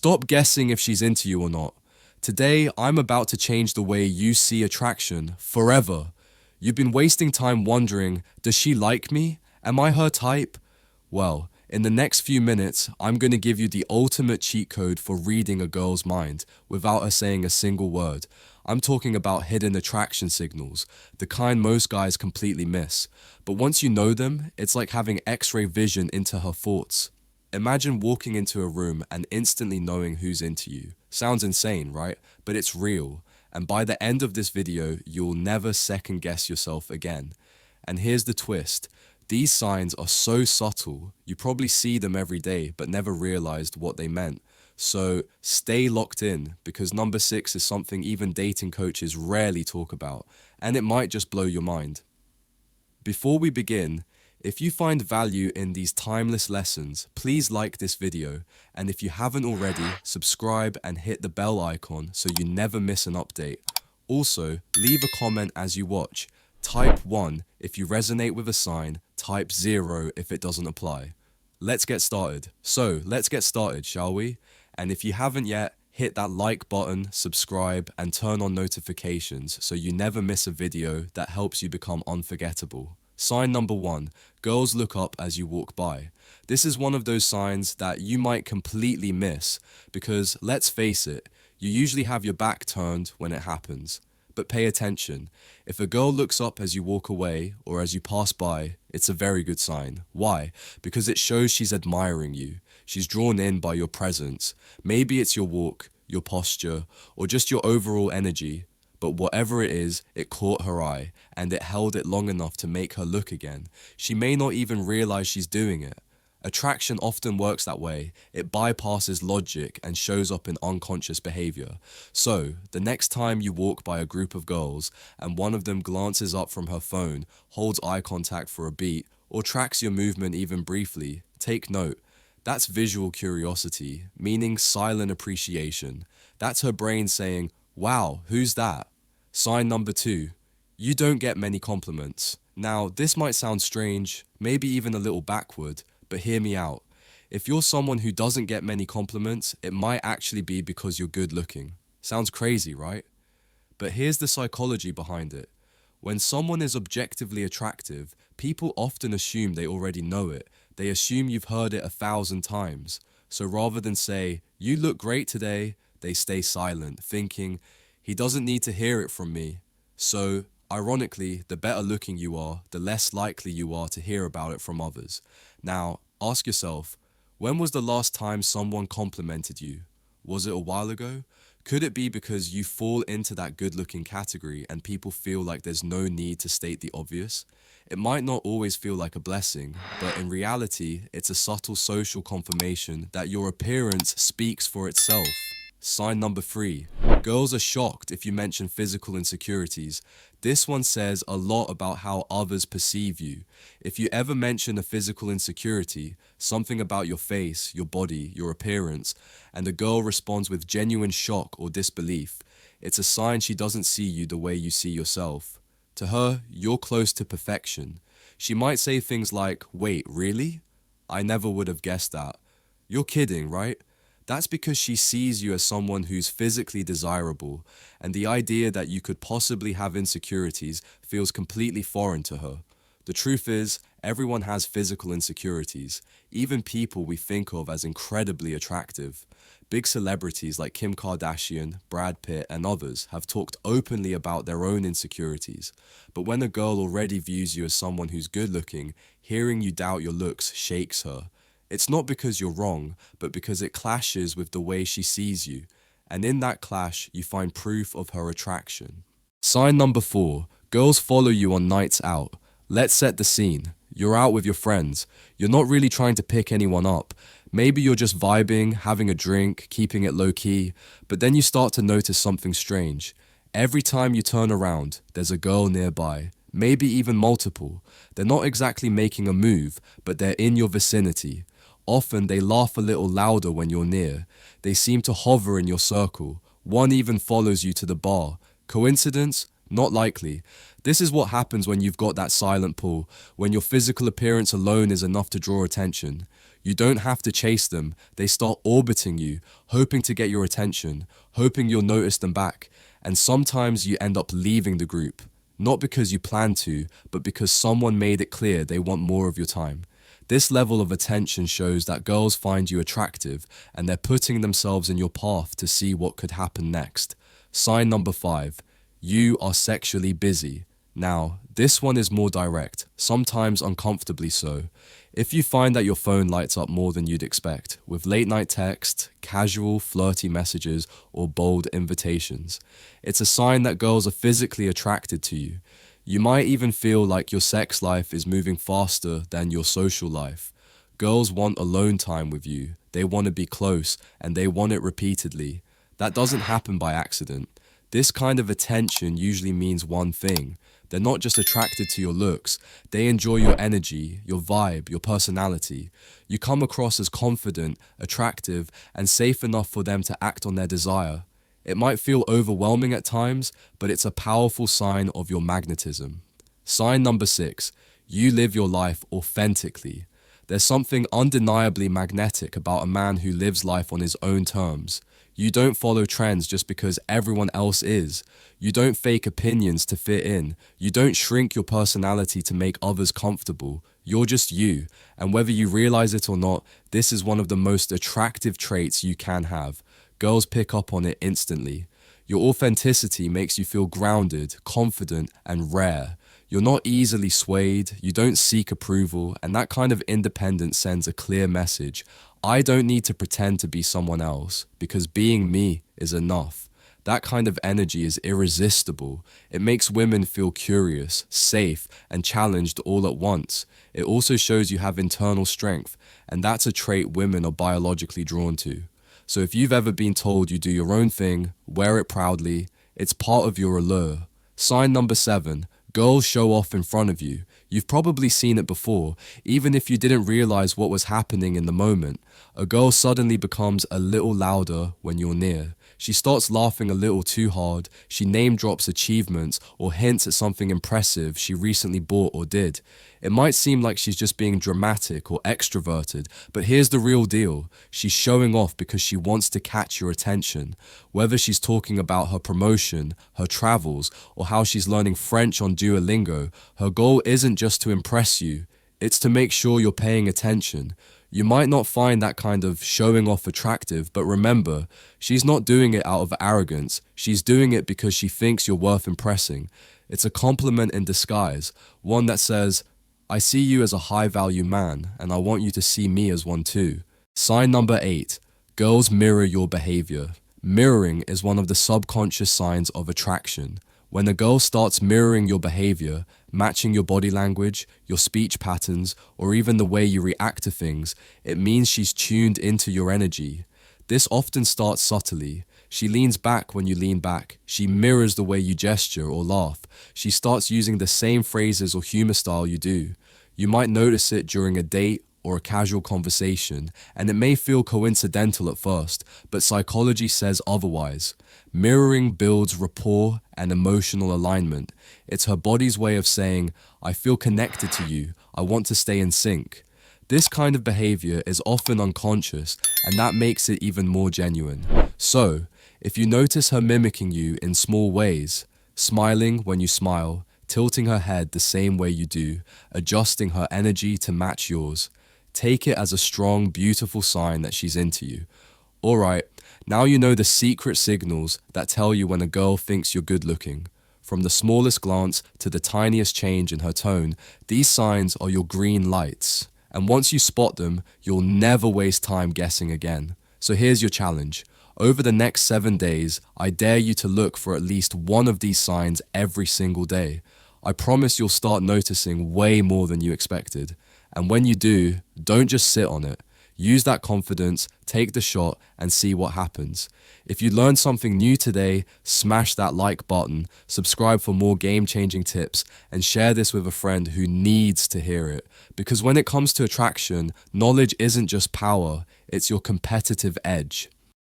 Stop guessing if she's into you or not. Today, I'm about to change the way you see attraction forever. You've been wasting time wondering, does she like me? Am I her type? Well, in the next few minutes, I'm going to give you the ultimate cheat code for reading a girl's mind without her saying a single word. I'm talking about hidden attraction signals, the kind most guys completely miss. But once you know them, it's like having X-ray vision into her thoughts. Imagine walking into a room and instantly knowing who's into you. Sounds insane, right? But it's real. And by the end of this video, you'll never second guess yourself again. And here's the twist. These signs are so subtle, you probably see them every day but never realized what they meant. So stay locked in, because number 6 is something even dating coaches rarely talk about, and it might just blow your mind. Before we begin, if you find value in these timeless lessons, please like this video, and if you haven't already, subscribe and hit the bell icon so you never miss an update. Also, leave a comment as you watch. Type 1 if you resonate with a sign, type 0 if it doesn't apply. Let's get started. So, let's get started, shall we? And if you haven't yet, hit that like button, subscribe, and turn on notifications so you never miss a video that helps you become unforgettable. Sign number 1, girls look up as you walk by. This is one of those signs that you might completely miss because, let's face it, you usually have your back turned when it happens. But pay attention. If a girl looks up as you walk away or as you pass by, it's a very good sign. Why? Because it shows she's admiring you. She's drawn in by your presence. Maybe it's your walk, your posture, or just your overall energy. But whatever it is, it caught her eye, and it held it long enough to make her look again. She may not even realize she's doing it. Attraction often works that way. It bypasses logic and shows up in unconscious behavior. So, the next time you walk by a group of girls and one of them glances up from her phone, holds eye contact for a beat, or tracks your movement even briefly, take note. That's visual curiosity, meaning silent appreciation. That's her brain saying, "Wow, who's that?" Sign number 2. You don't get many compliments. Now, this might sound strange, maybe even a little backward, but hear me out. If you're someone who doesn't get many compliments, it might actually be because you're good looking. Sounds crazy, right? But here's the psychology behind it. When someone is objectively attractive, people often assume they already know it. They assume you've heard it 1,000 times. So rather than say, "You look great today," they stay silent, thinking, "He doesn't need to hear it from me." So, ironically, the better looking you are, the less likely you are to hear about it from others. Now, ask yourself, when was the last time someone complimented you? Was it a while ago? Could it be because you fall into that good-looking category and people feel like there's no need to state the obvious? It might not always feel like a blessing, but in reality, it's a subtle social confirmation that your appearance speaks for itself. Sign number 3. Girls are shocked if you mention physical insecurities. This one says a lot about how others perceive you. If you ever mention a physical insecurity, something about your face, your body, your appearance, and the girl responds with genuine shock or disbelief, it's a sign she doesn't see you the way you see yourself. To her, you're close to perfection. She might say things like, "Wait, really? I never would have guessed that." You're kidding, right? That's because she sees you as someone who's physically desirable, and the idea that you could possibly have insecurities feels completely foreign to her. The truth is, everyone has physical insecurities, even people we think of as incredibly attractive. Big celebrities like Kim Kardashian, Brad Pitt, and others have talked openly about their own insecurities. But when a girl already views you as someone who's good looking, hearing you doubt your looks shakes her. It's not because you're wrong, but because it clashes with the way she sees you. And in that clash, you find proof of her attraction. Sign number 4. Girls follow you on nights out. Let's set the scene. You're out with your friends. You're not really trying to pick anyone up. Maybe you're just vibing, having a drink, keeping it low-key, but then you start to notice something strange. Every time you turn around, there's a girl nearby. Maybe even multiple. They're not exactly making a move, but they're in your vicinity. Often they laugh a little louder when you're near. They seem to hover in your circle. One even follows you to the bar. Coincidence? Not likely. This is what happens when you've got that silent pull, when your physical appearance alone is enough to draw attention. You don't have to chase them. They start orbiting you, hoping to get your attention, hoping you'll notice them back. And sometimes you end up leaving the group, not because you planned to, but because someone made it clear they want more of your time. This level of attention shows that girls find you attractive and they're putting themselves in your path to see what could happen next. Sign number 5, you are sexually busy. Now, this one is more direct, sometimes uncomfortably so. If you find that your phone lights up more than you'd expect, with late night text, casual, flirty messages, or bold invitations, it's a sign that girls are physically attracted to you. You might even feel like your sex life is moving faster than your social life. Girls want alone time with you, they want to be close, and they want it repeatedly. That doesn't happen by accident. This kind of attention usually means one thing. They're not just attracted to your looks, they enjoy your energy, your vibe, your personality. You come across as confident, attractive, and safe enough for them to act on their desire. It might feel overwhelming at times, but it's a powerful sign of your magnetism. Sign number 6, you live your life authentically. There's something undeniably magnetic about a man who lives life on his own terms. You don't follow trends just because everyone else is. You don't fake opinions to fit in. You don't shrink your personality to make others comfortable. You're just you. And whether you realize it or not, this is one of the most attractive traits you can have. Girls pick up on it instantly. Your authenticity makes you feel grounded, confident, and rare. You're not easily swayed, you don't seek approval, and that kind of independence sends a clear message. I don't need to pretend to be someone else, because being me is enough. That kind of energy is irresistible. It makes women feel curious, safe, and challenged all at once. It also shows you have internal strength, and that's a trait women are biologically drawn to. So if you've ever been told you do your own thing, wear it proudly, it's part of your allure. Sign number 7, girls show off in front of you. You've probably seen it before, even if you didn't realize what was happening in the moment. A girl suddenly becomes a little louder when you're near. She starts laughing a little too hard, she name drops achievements or hints at something impressive she recently bought or did. It might seem like she's just being dramatic or extroverted, but here's the real deal. She's showing off because she wants to catch your attention. Whether she's talking about her promotion, her travels, or how she's learning French on Duolingo, her goal isn't just to impress you, it's to make sure you're paying attention. You might not find that kind of showing off attractive, but remember, she's not doing it out of arrogance. She's doing it because she thinks you're worth impressing. It's a compliment in disguise, one that says, I see you as a high-value man, and I want you to see me as one too. Sign number 8, girls mirror your behavior. Mirroring is one of the subconscious signs of attraction. When a girl starts mirroring your behavior, matching your body language, your speech patterns, or even the way you react to things, it means she's tuned into your energy. This often starts subtly. She leans back when you lean back. She mirrors the way you gesture or laugh. She starts using the same phrases or humor style you do. You might notice it during a date or a casual conversation, and it may feel coincidental at first, but psychology says otherwise. Mirroring builds rapport and emotional alignment. It's her body's way of saying, I feel connected to you, I want to stay in sync. This kind of behavior is often unconscious, and that makes it even more genuine. So, if you notice her mimicking you in small ways, smiling when you smile, tilting her head the same way you do, adjusting her energy to match yours, take it as a strong, beautiful sign that she's into you. Alright, now you know the secret signals that tell you when a girl thinks you're good looking. From the smallest glance to the tiniest change in her tone, these signs are your green lights. And once you spot them, you'll never waste time guessing again. So here's your challenge. Over the next 7 days, I dare you to look for at least one of these signs every single day. I promise you'll start noticing way more than you expected. And when you do, don't just sit on it. Use that confidence, take the shot, and see what happens. If you learned something new today, smash that like button, subscribe for more game-changing tips, and share this with a friend who needs to hear it. Because when it comes to attraction, knowledge isn't just power, it's your competitive edge.